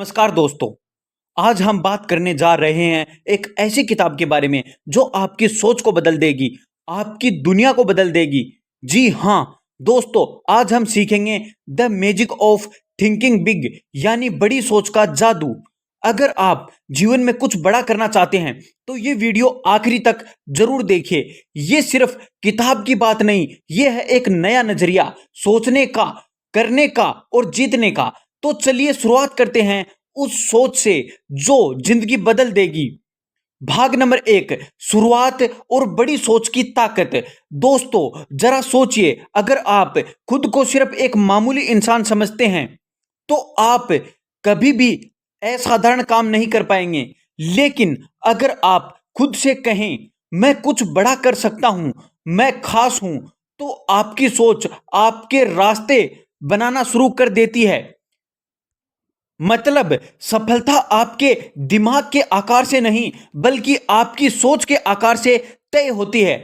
नमस्कार दोस्तों। आज हम बात करने जा रहे हैं एक ऐसी किताब के बारे में जो आपकी सोच को बदल देगी, आपकी दुनिया को बदल देगी। जी हाँ दोस्तों, आज हम सीखेंगे the magic of thinking big, यानी बड़ी सोच का जादू। अगर आप जीवन में कुछ बड़ा करना चाहते हैं तो ये वीडियो आखिरी तक जरूर देखिए। ये सिर्फ किताब की बात नहीं, ये है एक नया नजरिया सोचने का, करने का और जीतने का। तो चलिए शुरुआत करते हैं उस सोच से जो जिंदगी बदल देगी। भाग नंबर 1, शुरुआत और बड़ी सोच की ताकत। दोस्तों जरा सोचिए, अगर आप खुद को सिर्फ एक मामूली इंसान समझते हैं तो आप कभी भी असाधारण काम नहीं कर पाएंगे। लेकिन अगर आप खुद से कहें मैं कुछ बड़ा कर सकता हूं, मैं खास हूं, तो आपकी सोच आपके रास्ते बनाना शुरू कर देती है। मतलब सफलता आपके दिमाग के आकार से नहीं बल्कि आपकी सोच के आकार से तय होती है।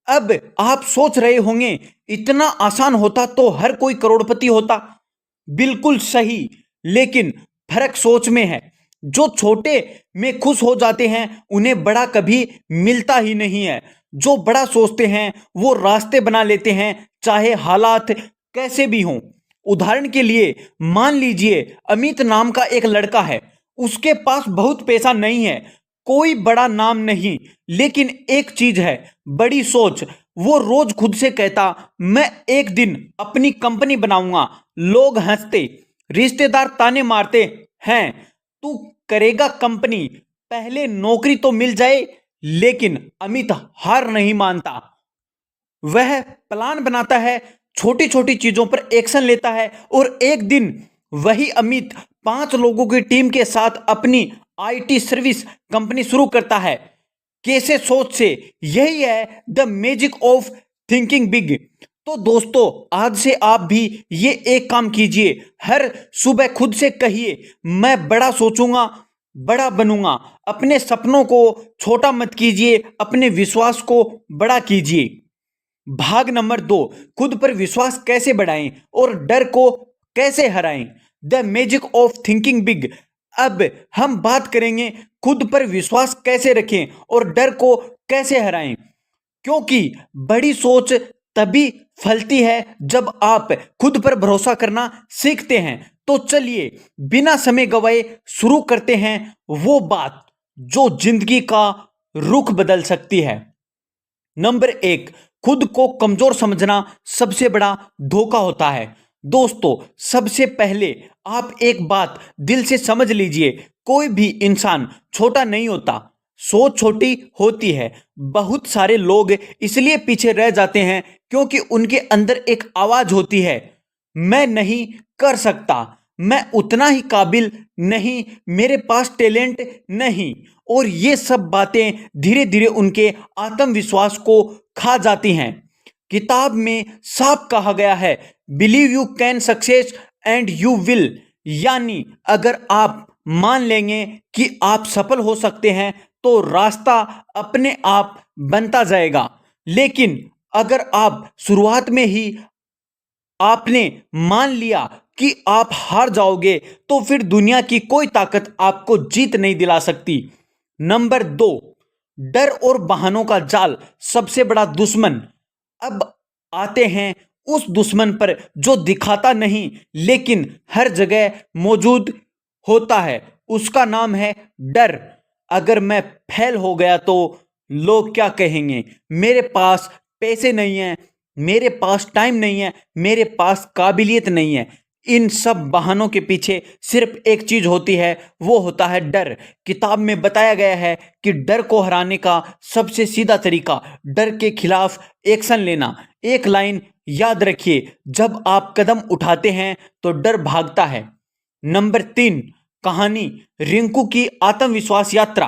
अब आप सोच रहे होंगे इतना आसान होता तो हर कोई करोड़पति होता। बिल्कुल सही, लेकिन फर्क सोच में है। जो छोटे में खुश हो जाते हैं उन्हें बड़ा कभी मिलता ही नहीं है। जो बड़ा सोचते हैं वो रास्ते बना लेते हैं, चाहे हालात कैसे भी हों। उदाहरण के लिए मान लीजिए अमित नाम का एक लड़का है। उसके पास बहुत पैसा नहीं है, कोई बड़ा नाम नहीं, लेकिन एक चीज है, बड़ी सोच। वो रोज खुद से कहता मैं एक दिन अपनी कंपनी बनाऊंगा। लोग हंसते, रिश्तेदार ताने मारते हैं, तू करेगा कंपनी, पहले नौकरी तो मिल जाए। लेकिन अमित हार नहीं मानता। वह प्लान बनाता है, छोटी छोटी चीजों पर एक्शन लेता है और एक दिन वही अमित 5 लोगों की टीम के साथ अपनी आईटी सर्विस कंपनी शुरू करता है। कैसे सोच से, यही है the magic of thinking big. तो दोस्तों आज से आप भी ये एक काम कीजिए, हर सुबह खुद से कहिए मैं बड़ा सोचूंगा, बड़ा बनूंगा। अपने सपनों को छोटा मत कीजिए, अपने विश्वास को बड़ा कीजिए। भाग नंबर 2, खुद पर विश्वास कैसे बढ़ाएं और डर को कैसे हराएं। The magic of thinking big. अब हम बात करेंगे खुद पर विश्वास कैसे रखें और डर को कैसे हराएं, क्योंकि बड़ी सोच तभी फलती है जब आप खुद पर भरोसा करना सीखते हैं। तो चलिए बिना समय गवाए शुरू करते हैं वो बात जो जिंदगी का रुख बदल सकती है। नंबर 1, खुद को कमजोर समझना सबसे बड़ा धोखा होता है। दोस्तों सबसे पहले आप एक बात दिल से समझ लीजिए, कोई भी इंसान छोटा नहीं होता, सोच छोटी होती है। बहुत सारे लोग इसलिए पीछे रह जाते हैं क्योंकि उनके अंदर एक आवाज होती है, मैं नहीं कर सकता, मैं उतना ही काबिल नहीं, मेरे पास टैलेंट नहीं। और ये सब बातें धीरे धीरे उनके आत्मविश्वास को खा जाती हैं। किताब में साफ कहा गया है, believe you can success and you will, यानी अगर आप मान लेंगे कि आप सफल हो सकते हैं तो रास्ता अपने आप बनता जाएगा। लेकिन अगर आप शुरुआत में ही आपने मान लिया कि आप हार जाओगे तो फिर दुनिया की कोई ताकत आपको जीत नहीं दिला सकती। नंबर 2, डर और बहानों का जाल सबसे बड़ा दुश्मन। अब आते हैं उस दुश्मन पर जो दिखाता नहीं लेकिन हर जगह मौजूद होता है। उसका नाम है डर। अगर मैं फेल हो गया तो लोग क्या कहेंगे, मेरे पास पैसे नहीं है, मेरे पास टाइम नहीं है, मेरे पास काबिलियत नहीं है। इन सब बहानों के पीछे सिर्फ एक चीज होती है, वो होता है डर। किताब में बताया गया है कि डर को हराने का सबसे सीधा तरीका डर के खिलाफ एक्शन लेना। एक लाइन याद रखिए, जब आप कदम उठाते हैं तो डर भागता है। नंबर 3, कहानी रिंकू की आत्मविश्वास यात्रा।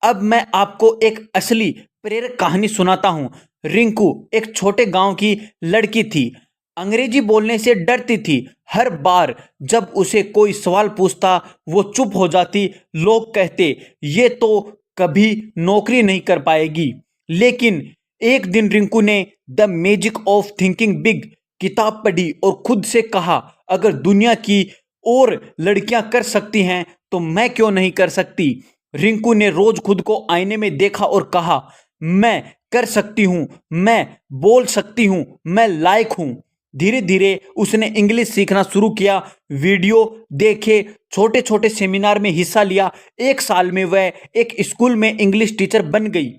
अब मैं आपको एक असली प्रेरक कहानी सुनाता हूं। रिंकू एक छोटे गांव की लड़की थी। अंग्रेजी बोलने से डरती थी। हर बार जब उसे कोई सवाल पूछता वो चुप हो जाती। लोग कहते ये तो कभी नौकरी नहीं कर पाएगी। लेकिन एक दिन रिंकू ने the magic of thinking big किताब पढ़ी और खुद से कहा, अगर दुनिया की और लड़कियां कर सकती हैं तो मैं क्यों नहीं कर सकती। रिंकू ने रोज खुद को आईने में देखा और कहा, मैं कर सकती हूं, मैं बोल सकती हूं, मैं लायक हूं। धीरे धीरे उसने इंग्लिश सीखना शुरू किया, वीडियो देखे, छोटे छोटे सेमिनार में हिस्सा लिया। 1 साल में वह एक स्कूल में इंग्लिश टीचर बन गई।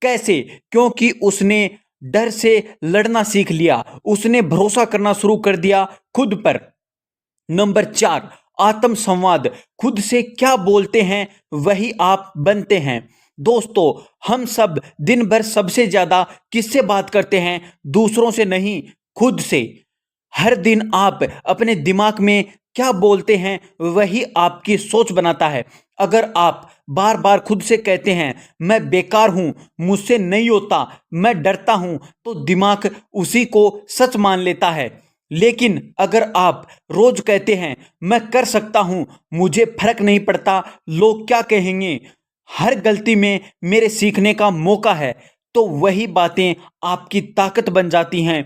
कैसे? क्योंकि उसने डर से लड़ना सीख लिया, उसने भरोसा करना शुरू कर दिया खुद पर। नंबर 4, आत्म संवाद। खुद से क्या बोलते हैं वही आप बनते हैं। दोस्तों, हम सब दिन भर सबसे ज्यादा किससे बात करते हैं? दूसरों से नहीं, खुद से। हर दिन आप अपने दिमाग में क्या बोलते हैं वही आपकी सोच बनाता है। अगर आप बार बार खुद से कहते हैं, मैं बेकार हूं, मुझसे नहीं होता, मैं डरता हूं, तो दिमाग उसी को सच मान लेता है। लेकिन अगर आप रोज कहते हैं, मैं कर सकता हूं, मुझे फर्क नहीं पड़ता लोग क्या कहेंगे, हर गलती में मेरे सीखने का मौका है, तो वही बातें आपकी ताकत बन जाती हैं।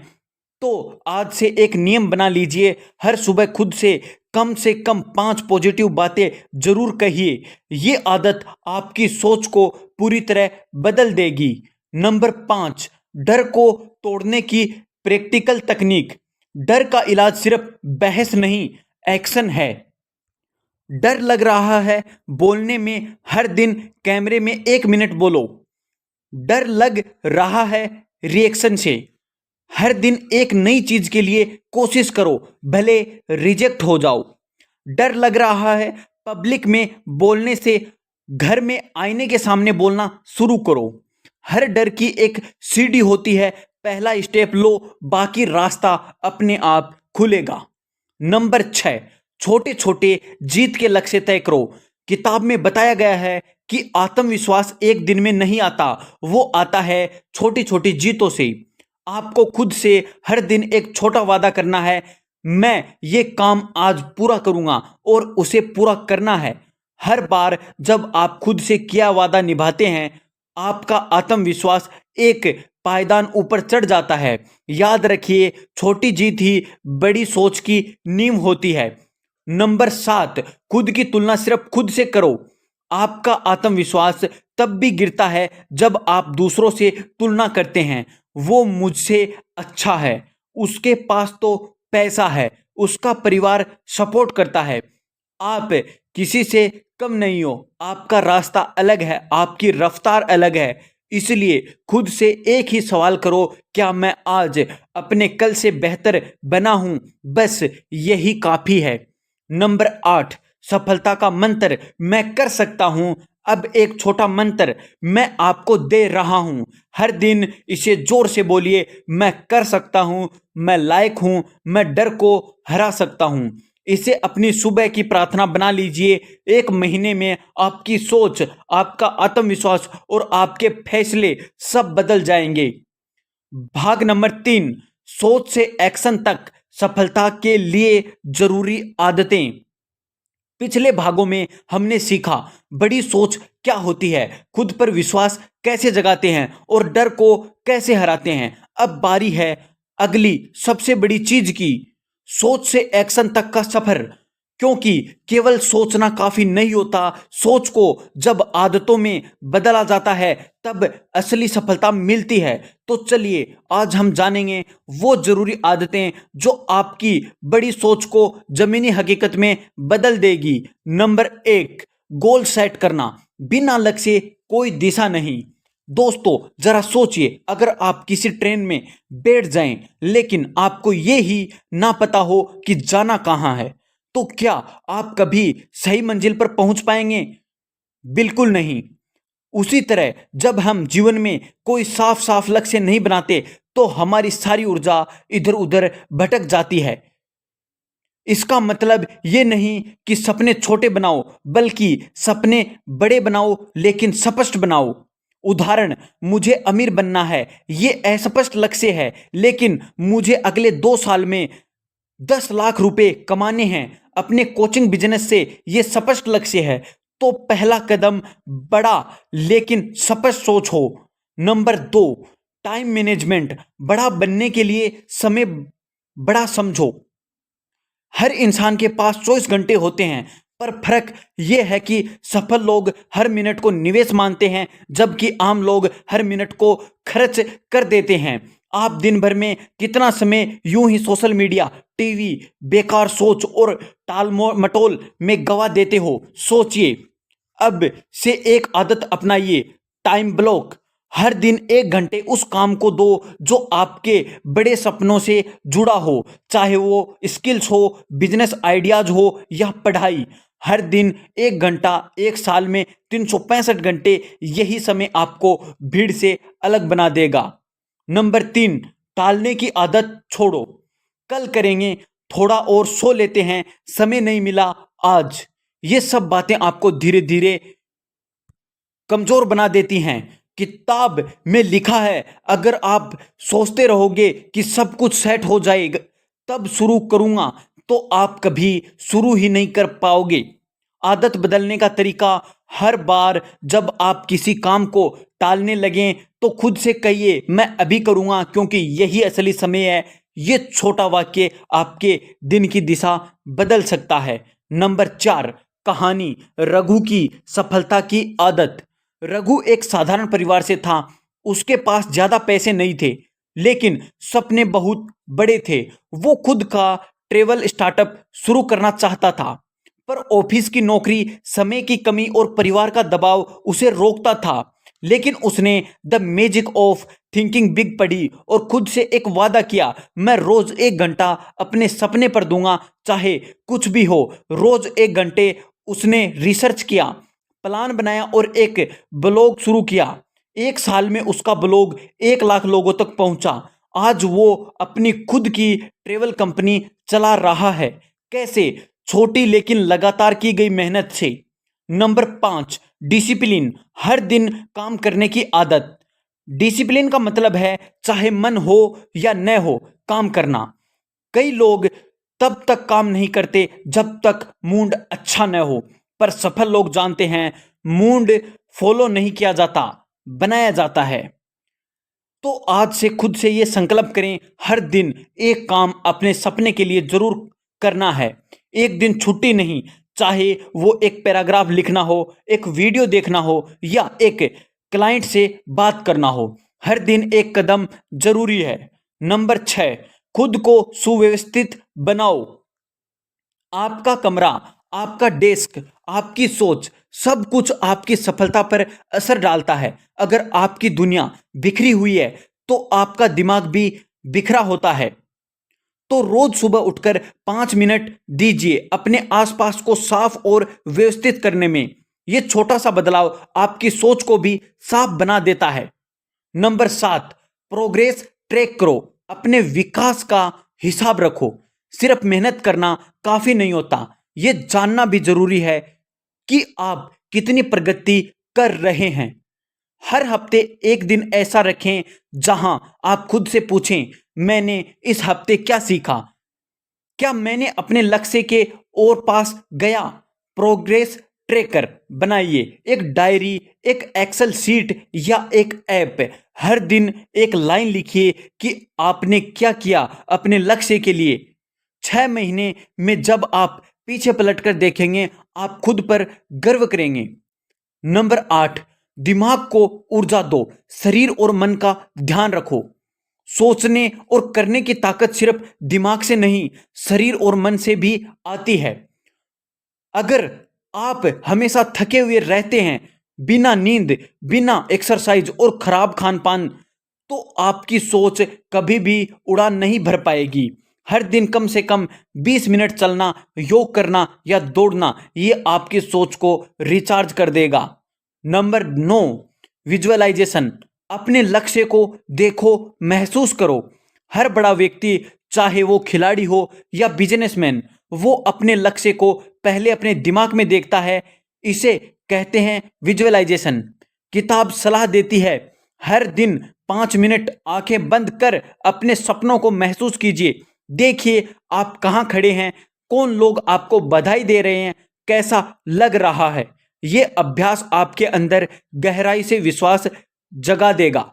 तो आज से एक नियम बना लीजिए, हर सुबह खुद से कम 5 पॉजिटिव बातें जरूर कहिए। ये आदत आपकी सोच को पूरी तरह बदल देगी। नंबर 5, डर को तोड़ने की प्रैक्टिकल तकनीक। डर का इलाज सिर्फ बहस नहीं, एक्शन है। डर लग रहा है बोलने में, हर दिन कैमरे में 1 मिनट बोलो। डर लग रहा है रिएक्शन से, हर दिन एक नई चीज के लिए कोशिश करो, भले रिजेक्ट हो जाओ। डर लग रहा है पब्लिक में बोलने से, घर में आईने के सामने बोलना शुरू करो। हर डर की एक सीढ़ी होती है, पहला स्टेप लो, बाकी रास्ता अपने आप खुलेगा। नंबर 6, छोटे छोटे जीत के लक्ष्य तय करो। किताब में बताया गया है कि आत्मविश्वास एक दिन में नहीं आता, वो आता है छोटी छोटी जीतों से। आपको खुद से हर दिन एक छोटा वादा करना है, मैं ये काम आज पूरा करूंगा, और उसे पूरा करना है। हर बार जब आप खुद से किया वादा निभाते हैं, आपका आत्मविश्वास एक पायदान ऊपर चढ़ जाता है। याद रखिए, छोटी जीत ही बड़ी सोच की नींव होती है। नंबर 7, खुद की तुलना सिर्फ खुद से करो। आपका आत्मविश्वास तब भी गिरता है जब आप दूसरों से तुलना करते हैं। वो मुझसे अच्छा है, उसके पास तो पैसा है, उसका परिवार सपोर्ट करता है। आप किसी से कम नहीं हो, आपका रास्ता अलग है, आपकी रफ्तार अलग है। इसलिए खुद से एक ही सवाल करो, क्या मैं आज अपने कल से बेहतर बना हूं? बस यही काफी है। नंबर 8, सफलता का मंत्र, मैं कर सकता हूं। अब एक छोटा मंत्र मैं आपको दे रहा हूं, हर दिन इसे जोर से बोलिए, मैं कर सकता हूं, मैं लायक हूं, मैं डर को हरा सकता हूं। इसे अपनी सुबह की प्रार्थना बना लीजिए। 1 महीने में आपकी सोच, आपका आत्मविश्वास और आपके फैसले सब बदल जाएंगे। भाग नंबर 3, सोच से एक्शन तक, सफलता के लिए जरूरी आदतें। पिछले भागों में हमने सीखा बड़ी सोच क्या होती है, खुद पर विश्वास कैसे जगाते हैं और डर को कैसे हराते हैं। अब बारी है अगली सबसे बड़ी चीज की, सोच से एक्शन तक का सफर। क्योंकि केवल सोचना काफी नहीं होता, सोच को जब आदतों में बदला जाता है तब असली सफलता मिलती है। तो चलिए आज हम जानेंगे वो जरूरी आदतें जो आपकी बड़ी सोच को जमीनी हकीकत में बदल देगी। नंबर 1, गोल सेट करना। बिना लक्ष्य कोई दिशा नहीं। दोस्तों, जरा सोचिए, अगर आप किसी ट्रेन में बैठ जाएं लेकिन आपको ये ही ना पता हो कि जाना कहां है, तो क्या आप कभी सही मंजिल पर पहुंच पाएंगे? बिल्कुल नहीं। उसी तरह जब हम जीवन में कोई साफ साफ लक्ष्य नहीं बनाते तो हमारी सारी ऊर्जा इधर उधर भटक जाती है। इसका मतलब ये नहीं कि सपने छोटे बनाओ, बल्कि सपने बड़े बनाओ लेकिन स्पष्ट बनाओ। उदाहरण, मुझे अमीर बनना है, ये अस्पष्ट लक्ष्य है, लेकिन मुझे अगले 2 साल में 10 लाख रुपए कमाने हैं। अपने कोचिंग बिजनेस से ये स्पष्ट लक्ष्य है, तो पहला कदम बड़ा लेकिन स्पष्ट सोच हो। Number 2, time management. बड़ा बनने के लिए समय बड़ा समझो। हर इंसान के पास 24 घंटे होते हैं, पर फर्क यह है कि सफल लोग हर मिनट को निवेश मानते हैं, जबकि आम लोग हर मिनट को खर्च कर देते हैं। आप दिन भर में कितना समय यूं ही सोशल मीडिया, टीवी, बेकार सोच और टाल मटोल में गवा देते हो? सोचिए। अब से एक आदत अपनाइए, टाइम ब्लॉक। हर दिन 1 घंटे उस काम को दो जो आपके बड़े सपनों से जुड़ा हो, चाहे वो स्किल्स हो, बिजनेस आइडियाज हो या पढ़ाई। हर दिन 1 घंटा, एक साल में 365 घंटे, यही समय आपको भीड़ से अलग बना देगा। नंबर 3, टालने की आदत छोड़ो। कल करेंगे, थोड़ा और सो लेते हैं, समय नहीं मिला आज। ये सब बातें आपको धीरे धीरे कमजोर बना देती हैं। किताब में लिखा है, अगर आप सोचते रहोगे कि सब कुछ सेट हो जाएगा तब शुरू करूंगा, तो आप कभी शुरू ही नहीं कर पाओगे। आदत बदलने का तरीका, हर बार जब आप किसी काम को टालने लगें तो खुद से कहिए, मैं अभी करूंगा क्योंकि यही असली समय है। ये छोटा वाक्य आपके दिन की दिशा बदल सकता है। नंबर 4, कहानी रघु की सफलता की आदत। रघु एक साधारण परिवार से था। उसके पास ज्यादा पैसे नहीं थे, लेकिन सपने बहुत बड़े थे। वो खुद का ट्रेवल स्टार्टअप शुरू करना चाहता था, पर ऑफिस की नौकरी, समय की कमी और परिवार का दबाव उसे रोकता था। लेकिन उसने the magic of thinking big पढ़ी और खुद से एक वादा किया, मैं रोज 1 घंटा अपने सपने पर दूंगा, चाहे कुछ भी हो। रोज 1 घंटे उसने रिसर्च किया, प्लान बनाया और एक ब्लॉग शुरू किया। 1 साल में उसका ब्लॉग 1 लाख लोगों तक पहुंचा। आज वो अपनी खुद की ट्रेवल कंपनी चला रहा है। कैसे? छोटी लेकिन लगातार की गई मेहनत से। नंबर 5, डिसिप्लिन, हर दिन काम करने की आदत। डिसिप्लिन का मतलब है चाहे मन हो या न हो, काम करना। कई लोग तब तक काम नहीं करते जब तक मूड अच्छा न हो, पर सफल लोग जानते हैं मूड फॉलो नहीं किया जाता, बनाया जाता है। तो आज से खुद से ये संकल्प करें, हर दिन एक काम अपने सपने के लिए जरूर करना है। एक दिन छुट्टी नहीं, चाहे वो एक पैराग्राफ लिखना हो, एक वीडियो देखना हो या एक क्लाइंट से बात करना हो। हर दिन एक कदम जरूरी है। नंबर 6, खुद को सुव्यवस्थित बनाओ। आपका कमरा, आपका डेस्क, आपकी सोच, सब कुछ आपकी सफलता पर असर डालता है। अगर आपकी दुनिया बिखरी हुई है तो आपका दिमाग भी बिखरा होता है। तो रोज सुबह उठकर 5 मिनट दीजिए अपने आसपास को साफ और व्यवस्थित करने में। यह छोटा सा बदलाव आपकी सोच को भी साफ बना देता है। नंबर 7, प्रोग्रेस ट्रैक करो। अपने विकास का हिसाब रखो। सिर्फ मेहनत करना काफी नहीं होता, यह जानना भी जरूरी है कि आप कितनी प्रगति कर रहे हैं। हर हफ्ते एक दिन ऐसा रखें जहां आप खुद से पूछें, मैंने इस हफ्ते क्या सीखा? क्या मैंने अपने लक्ष्य के और पास गया? प्रोग्रेस ट्रैकर बनाइए, एक डायरी, एक एक्सेल शीट या एक ऐप। हर दिन एक लाइन लिखिए कि आपने क्या किया अपने लक्ष्य के लिए। 6 महीने में जब आप पीछे पलटकर देखेंगे, आप खुद पर गर्व करेंगे। नंबर 8, दिमाग को ऊर्जा दो, शरीर और मन का ध्यान रखो। सोचने और करने की ताकत सिर्फ दिमाग से नहीं, शरीर और मन से भी आती है। अगर आप हमेशा थके हुए रहते हैं, बिना नींद, बिना एक्सरसाइज और खराब खान पान, तो आपकी सोच कभी भी उड़ान नहीं भर पाएगी। हर दिन कम से कम 20 मिनट चलना, योग करना या दौड़ना, ये आपकी सोच को रिचार्ज कर देगा। नंबर 9, विजुअलाइजेशन, अपने लक्ष्य को देखो, महसूस करो। हर बड़ा व्यक्ति, चाहे वो खिलाड़ी हो या बिजनेसमैन, वो अपने लक्ष्य को पहले अपने दिमाग में देखता है। इसे कहते हैं विजुअलाइजेशन। किताब सलाह देती है, हर दिन 5 मिनट आंखें बंद कर अपने सपनों को महसूस कीजिए। देखिए आप कहां खड़े हैं, कौन लोग आपको बधाई दे रहे हैं, कैसा लग रहा है। यह अभ्यास आपके अंदर गहराई से विश्वास जगा देगा।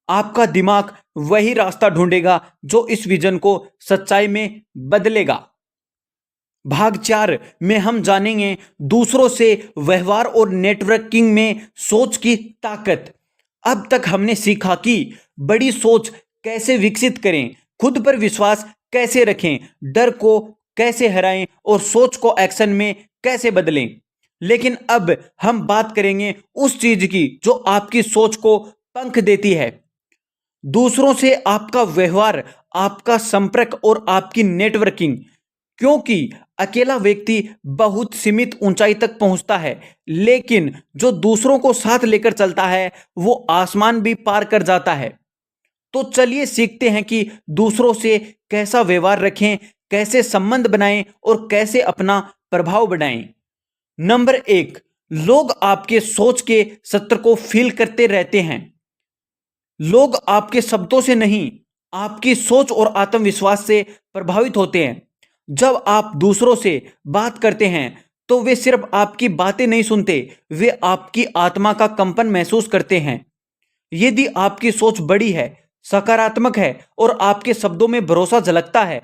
आपका दिमाग वही रास्ता ढूंढेगा जो इस विजन को सच्चाई में बदलेगा। भाग 4 में हम जानेंगे दूसरों से व्यवहार और नेटवर्किंग में सोच की ताकत। अब तक हमने सीखा कि बड़ी सोच कैसे विकसित करें, खुद पर विश्वास कैसे रखें, डर को कैसे हराएं और सोच को एक्शन में कैसे बदलें। लेकिन अब हम बात करेंगे उस चीज की जो आपकी सोच को पंख देती है। दूसरों से आपका व्यवहार, आपका संपर्क और आपकी नेटवर्किंग। क्योंकि अकेला व्यक्ति बहुत सीमित ऊंचाई तक पहुंचता है, लेकिन जो दूसरों को साथ लेकर चलता है वो आसमान भी पार कर जाता है। तो चलिए सीखते हैं कि दूसरों से कैसा व्यवहार रखें, कैसे संबंध बनाएं और कैसे अपना प्रभाव बढ़ाएं। नंबर 1, लोग आपके सोच के सत्र को फील करते रहते हैं। लोग आपके शब्दों से नहीं, आपकी सोच और आत्मविश्वास से प्रभावित होते हैं। जब आप दूसरों से बात करते हैं तो वे सिर्फ आपकी बातें नहीं सुनते, वे आपकी आत्मा का कंपन महसूस करते हैं। यदि आपकी सोच बड़ी है, सकारात्मक है और आपके शब्दों में भरोसा झलकता है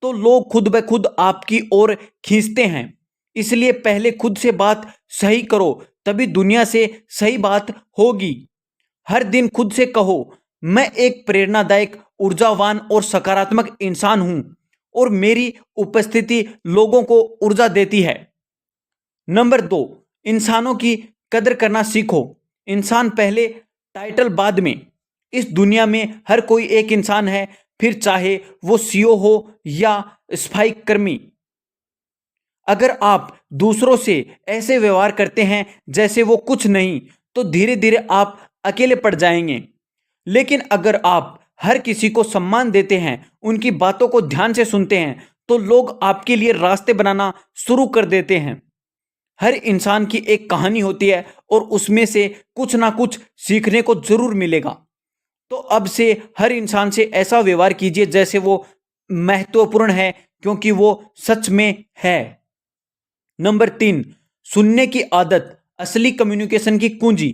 तो लोग खुद ब खुद आपकी ओर खींचते हैं। इसलिए पहले खुद से बात सही करो, तभी दुनिया से सही बात होगी। हर दिन खुद से कहो, मैं एक प्रेरणादायक, ऊर्जावान और सकारात्मक इंसान हूं और मेरी उपस्थिति लोगों को ऊर्जा देती है। नंबर 2, इंसानों की कदर करना सीखो। इंसान पहले, टाइटल बाद में। इस दुनिया में हर कोई एक इंसान है, फिर चाहे वो सीईओ हो या सफाई कर्मी। अगर आप दूसरों से ऐसे व्यवहार करते हैं जैसे वो कुछ नहीं, तो धीरे धीरे आप अकेले पड़ जाएंगे। लेकिन अगर आप हर किसी को सम्मान देते हैं, उनकी बातों को ध्यान से सुनते हैं, तो लोग आपके लिए रास्ते बनाना शुरू कर देते हैं। हर इंसान की एक कहानी होती है और उसमें से कुछ ना कुछ सीखने को जरूर मिलेगा। तो अब से हर इंसान से ऐसा व्यवहार कीजिए जैसे वो महत्वपूर्ण है, क्योंकि वो सच में है। नंबर 3, सुनने की आदत असली कम्युनिकेशन की कुंजी।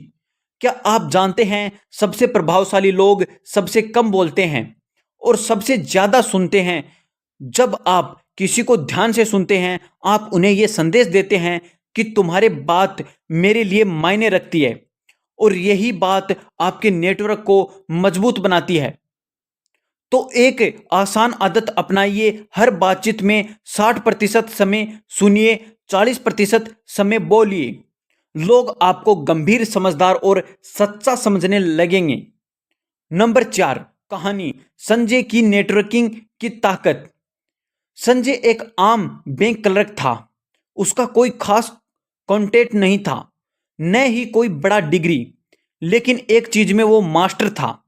क्या आप जानते हैं सबसे प्रभावशाली लोग सबसे कम बोलते हैं और सबसे ज्यादा सुनते हैं। जब आप किसी को ध्यान से सुनते हैं, आप उन्हें यह संदेश देते हैं कि तुम्हारी बात मेरे लिए मायने रखती है, और यही बात आपके नेटवर्क को मजबूत बनाती है। तो एक आसान आदत अपनाइए, हर बातचीत में 60% समय सुनिए, 40% समय बोलिए। लोग आपको गंभीर, समझदार और सच्चा समझने लगेंगे। नंबर 4, कहानी संजय की नेटवर्किंग की ताकत। संजय एक आम बैंक क्लर्क था। उसका कोई खास कॉन्टेक्ट नहीं था, न ही कोई बड़ा डिग्री, लेकिन एक चीज में वो मास्टर था,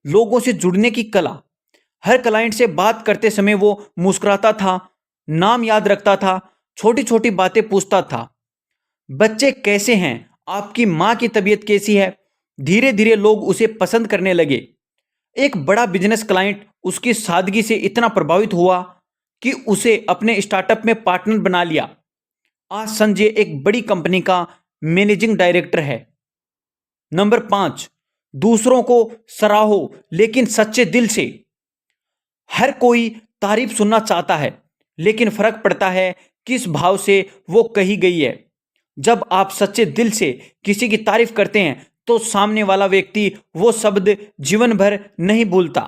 लोगों से जुड़ने की कला। हर क्लाइंट से बात करते समय वो मुस्कुराता था, नाम याद रखता था, छोटी छोटी बातें पूछता था। बच्चे कैसे हैं, आपकी माँ की तबीयत कैसी है। धीरे धीरे लोग उसे पसंद करने लगे। एक बड़ा बिजनेस क्लाइंट उसकी सादगी से इतना प्रभावित हुआ कि उसे अपने स्टार्टअप में पार्टनर बना लिया। आज संजय एक बड़ी कंपनी का मैनेजिंग डायरेक्टर है। नंबर 5, दूसरों को सराहो लेकिन सच्चे दिल से। हर कोई तारीफ सुनना चाहता है, लेकिन फर्क पड़ता है किस भाव से वो कही गई है। जब आप सच्चे दिल से किसी की तारीफ करते हैं तो सामने वाला व्यक्ति वो शब्द जीवन भर नहीं भूलता।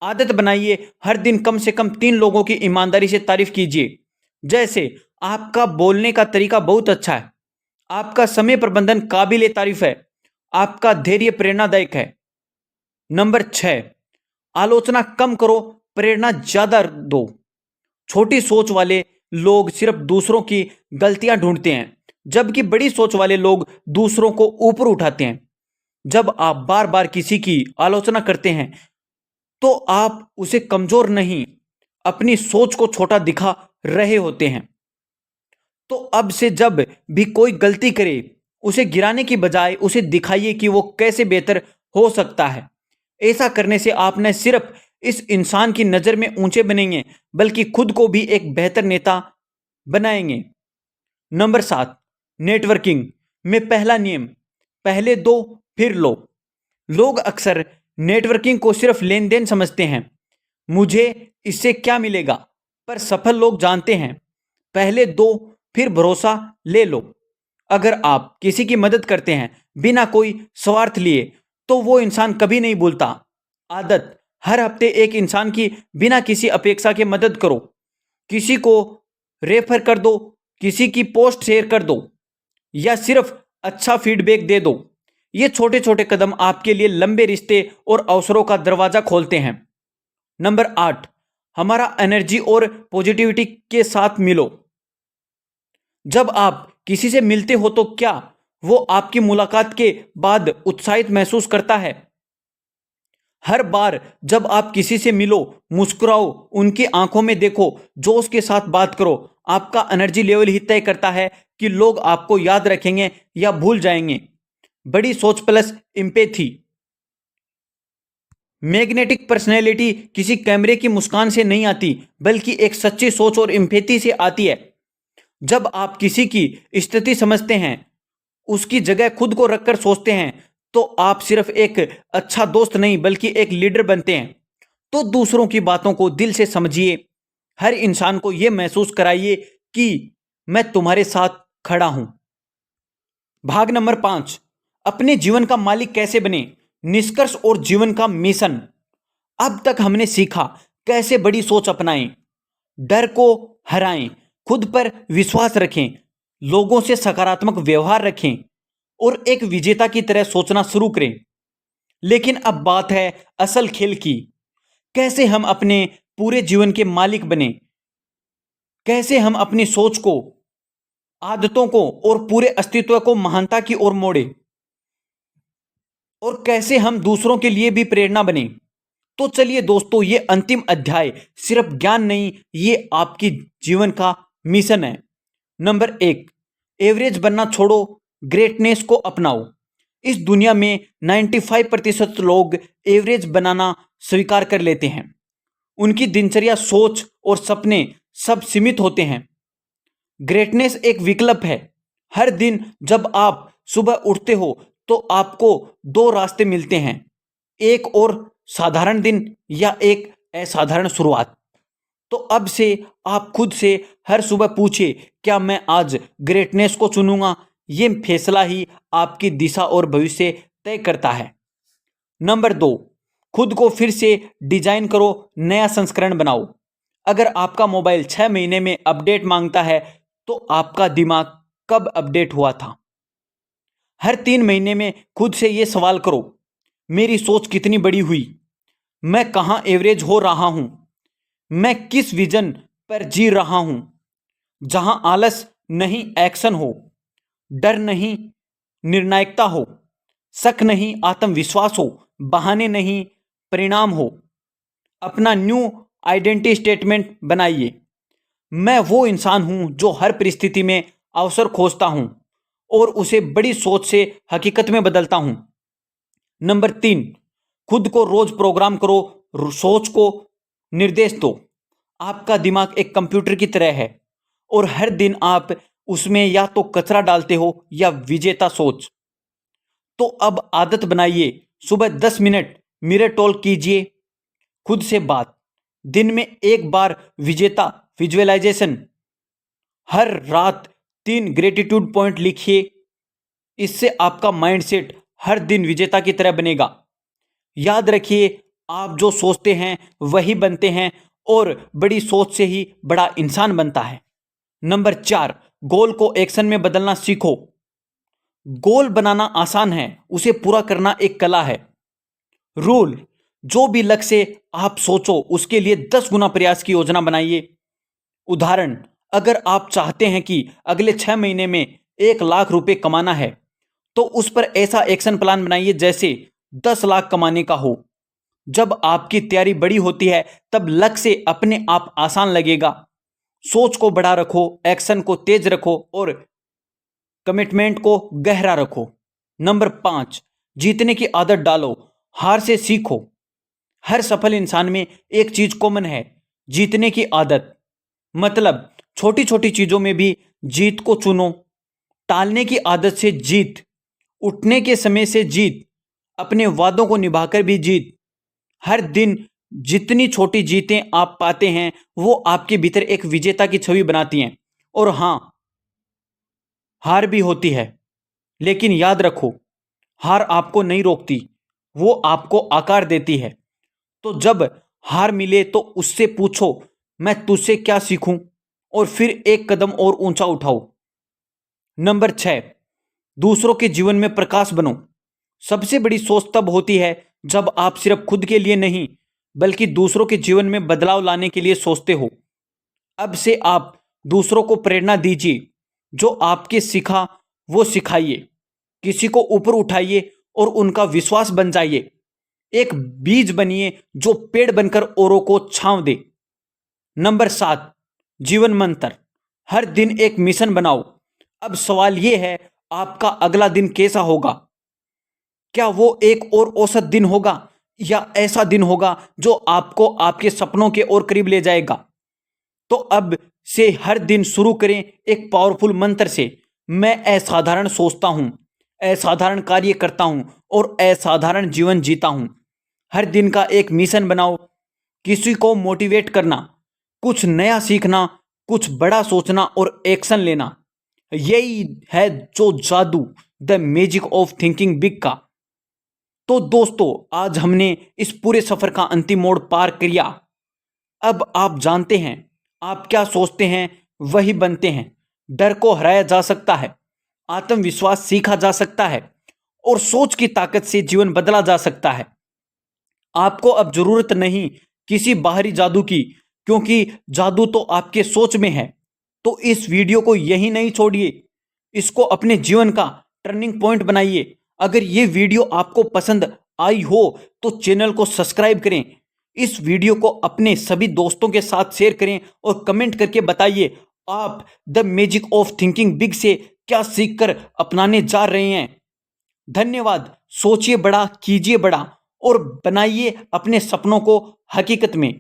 आदत बनाइए, हर दिन कम से कम 3 लोगों की ईमानदारी से तारीफ कीजिए। जैसे, आपका बोलने का तरीका बहुत अच्छा है, आपका समय प्रबंधन काबिले तारीफ है, आपका धैर्य प्रेरणादायक है। नंबर 6, आलोचना कम करो, प्रेरणा ज्यादा दो। छोटी सोच वाले लोग सिर्फ दूसरों की गलतियां ढूंढते हैं, जबकि बड़ी सोच वाले लोग दूसरों को ऊपर उठाते हैं। जब आप बार बार किसी की आलोचना करते हैं तो आप उसे कमजोर नहीं, अपनी सोच को छोटा दिखा रहे होते हैं। तो अब से जब भी कोई गलती करे, उसे गिराने की बजाय उसे दिखाइए कि वो कैसे बेहतर हो सकता है। ऐसा करने से आप न सिर्फ इस इंसान की नजर में ऊंचे बनेंगे, बल्कि खुद को भी एक बेहतर नेता बनाएंगे। नंबर 7, नेटवर्किंग में पहला नियम, पहले दो फिर लो। लोग अक्सर नेटवर्किंग को सिर्फ लेन देन समझते हैं, मुझे इससे क्या मिलेगा। पर सफल लोग जानते हैं पहले दो, फिर भरोसा ले लो। अगर आप किसी की मदद करते हैं बिना कोई स्वार्थ लिए, तो वो इंसान कभी नहीं भूलता। आदत, हर हफ्ते एक इंसान की बिना किसी अपेक्षा के मदद करो। किसी को रेफर कर दो, किसी की पोस्ट शेयर कर दो, या सिर्फ अच्छा फीडबैक दे दो। ये छोटे छोटे कदम आपके लिए लंबे रिश्ते और अवसरों का दरवाजा खोलते हैं। नंबर 8, हमारा एनर्जी और पॉजिटिविटी के साथ मिलो। जब आप किसी से मिलते हो तो क्या वो आपकी मुलाकात के बाद उत्साहित महसूस करता है? हर बार जब आप किसी से मिलो, मुस्कुराओ, उनकी आंखों में देखो, जोश के साथ बात करो। आपका एनर्जी लेवल ही तय करता है कि लोग आपको याद रखेंगे या भूल जाएंगे। बड़ी सोच प्लस एम्पैथी। मैग्नेटिक पर्सनैलिटी किसी कैमरे की मुस्कान से नहीं आती, बल्कि एक सच्ची सोच और एम्पैथी से आती है। जब आप किसी की स्थिति समझते हैं, उसकी जगह खुद को रखकर सोचते हैं, तो आप सिर्फ एक अच्छा दोस्त नहीं बल्कि एक लीडर बनते हैं। तो दूसरों की बातों को दिल से समझिए। हर इंसान को यह महसूस कराइए कि मैं तुम्हारे साथ खड़ा हूं। भाग नंबर 5, अपने जीवन का मालिक कैसे बने, निष्कर्ष और जीवन का मिशन। अब तक हमने सीखा कैसे बड़ी सोच अपनाएं, डर को हराएं, खुद पर विश्वास रखें, लोगों से सकारात्मक व्यवहार रखें और एक विजेता की तरह सोचना शुरू करें। लेकिन अब बात है असल खेल की। कैसे हम अपने पूरे जीवन के मालिक बने, कैसे हम अपनी सोच को, आदतों को और पूरे अस्तित्व को महानता की ओर मोड़े, और कैसे हम दूसरों के लिए भी प्रेरणा बने। तो चलिए दोस्तों, ये अंतिम अध्याय सिर्फ ज्ञान नहीं, ये आपकी जीवन का मिशन है। नंबर 1, एवरेज बनना छोड़ो, ग्रेटनेस को अपनाओ। इस दुनिया में 95% लोग एवरेज बनाना स्वीकार कर लेते हैं। उनकी दिनचर्या, सोच और सपने सब सीमित होते हैं। ग्रेटनेस एक विकल्प है। हर दिन जब आप सुबह उठते हो तो आपको दो रास्ते मिलते हैं, एक और साधारण दिन या एक असाधारण शुरुआत। तो अब से आप खुद से हर सुबह पूछिए, क्या मैं आज ग्रेटनेस को चुनूंगा? ये फैसला ही आपकी दिशा और भविष्य तय करता है। नंबर 2, खुद को फिर से डिजाइन करो, नया संस्करण बनाओ। अगर आपका मोबाइल 6 महीने में अपडेट मांगता है, तो आपका दिमाग कब अपडेट हुआ था? हर 3 महीने में खुद से यह सवाल करो, मेरी सोच कितनी बड़ी हुई? मैं कहां एवरेज हो रहा हूं? मैं किस विजन पर जी रहा हूं? जहां आलस नहीं एक्शन हो, डर नहीं निर्णायकता हो, शक नहीं आत्मविश्वास हो, बहाने नहीं परिणाम हो। अपना न्यू आइडेंटिटी स्टेटमेंट बनाइए। मैं वो इंसान हूं जो हर परिस्थिति में अवसर खोजता हूं और उसे बड़ी सोच से हकीकत में बदलता हूं। नंबर 3, खुद को रोज प्रोग्राम करो, सोच को निर्देश दो। आपका दिमाग एक कंप्यूटर की तरह है और हर दिन आप उसमें या तो कचरा डालते हो या विजेता सोच। तो अब आदत बनाइए, सुबह 10 मिनट मिरर टॉक कीजिए, खुद से बात। दिन में एक बार विजेता विजुअलाइजेशन। हर रात 3 ग्रेटिट्यूड पॉइंट लिखिए। इससे आपका माइंडसेट हर दिन विजेता की तरह बनेगा। याद रखिए, आप जो सोचते हैं वही बनते हैं और बड़ी सोच से ही बड़ा इंसान बनता है। नंबर 4, गोल को एक्शन में बदलना सीखो। गोल बनाना आसान है, उसे पूरा करना एक कला है। रूल, जो भी लक्ष्य आप सोचो उसके लिए 10 गुना प्रयास की योजना बनाइए। उदाहरण, अगर आप चाहते हैं कि अगले 6 महीने में 1 लाख रुपए कमाना है, तो उस पर ऐसा एक्शन प्लान बनाइए जैसे 10 लाख कमाने का हो। जब आपकी तैयारी बड़ी होती है, तब लक्ष्य अपने आप आसान लगेगा। सोच को बड़ा रखो, एक्शन को तेज रखो और कमिटमेंट को गहरा रखो। नंबर 5, जीतने की आदत डालो, हार से सीखो। हर सफल इंसान में एक चीज कॉमन है, जीतने की आदत। मतलब छोटी छोटी चीजों में भी जीत को चुनो। टालने की आदत से जीत, उठने के समय से जीत, अपने वादों को निभाकर भी जीत। हर दिन जितनी छोटी जीतें आप पाते हैं, वो आपके भीतर एक विजेता की छवि बनाती हैं। और हाँ, हार भी होती है, लेकिन याद रखो, हार आपको नहीं रोकती, वो आपको आकार देती है। तो जब हार मिले तो उससे पूछो, मैं तुझसे क्या सीखूं, और फिर एक कदम और ऊंचा उठाओ। नंबर 6, दूसरों के जीवन में प्रकाश बनो। सबसे बड़ी सोच तब होती है जब आप सिर्फ खुद के लिए नहीं, बल्कि दूसरों के जीवन में बदलाव लाने के लिए सोचते हो। अब से आप दूसरों को प्रेरणा दीजिए, जो आपके सीखा वो सिखाइए, किसी को ऊपर उठाइए और उनका विश्वास बन जाइए। एक बीज बनिए जो पेड़ बनकर औरों को छांव दे। नंबर 7, जीवन मंत्र। हर दिन एक मिशन बनाओ। अब सवाल यह है, आपका अगला दिन कैसा होगा? क्या वो एक और औसत दिन होगा, या ऐसा दिन होगा जो आपको आपके सपनों के और करीब ले जाएगा? तो अब से हर दिन शुरू करें एक पावरफुल मंत्र से। मैं असाधारण सोचता हूं, असाधारण कार्य करता हूं और असाधारण जीवन जीता हूं। हर दिन का एक मिशन बनाओ, किसी को मोटिवेट करना, कुछ नया सीखना, कुछ बड़ा सोचना और एक्शन लेना। यही है जो जादू, the magic of thinking big का। तो दोस्तों, आज हमने इस पूरे सफर का अंतिम मोड़ पार किया। अब आप जानते हैं, आप क्या सोचते हैं वही बनते हैं। डर को हराया जा सकता है, आत्मविश्वास सीखा जा सकता है, और सोच की ताकत से जीवन बदला जा सकता है। आपको अब जरूरत नहीं किसी बाहरी जादू की, क्योंकि जादू तो आपके सोच में है। तो इस वीडियो को यही नहीं छोड़िए, इसको अपने जीवन का टर्निंग पॉइंट बनाइए। अगर ये वीडियो आपको पसंद आई हो तो चैनल को सब्सक्राइब करें, इस वीडियो को अपने सभी दोस्तों के साथ शेयर करें और कमेंट करके बताइए आप the magic of thinking big से क्या सीखकर अपनाने जा रहे हैं। धन्यवाद। सोचिए बड़ा, कीजिए बड़ा और बनाइए अपने सपनों को हकीकत में।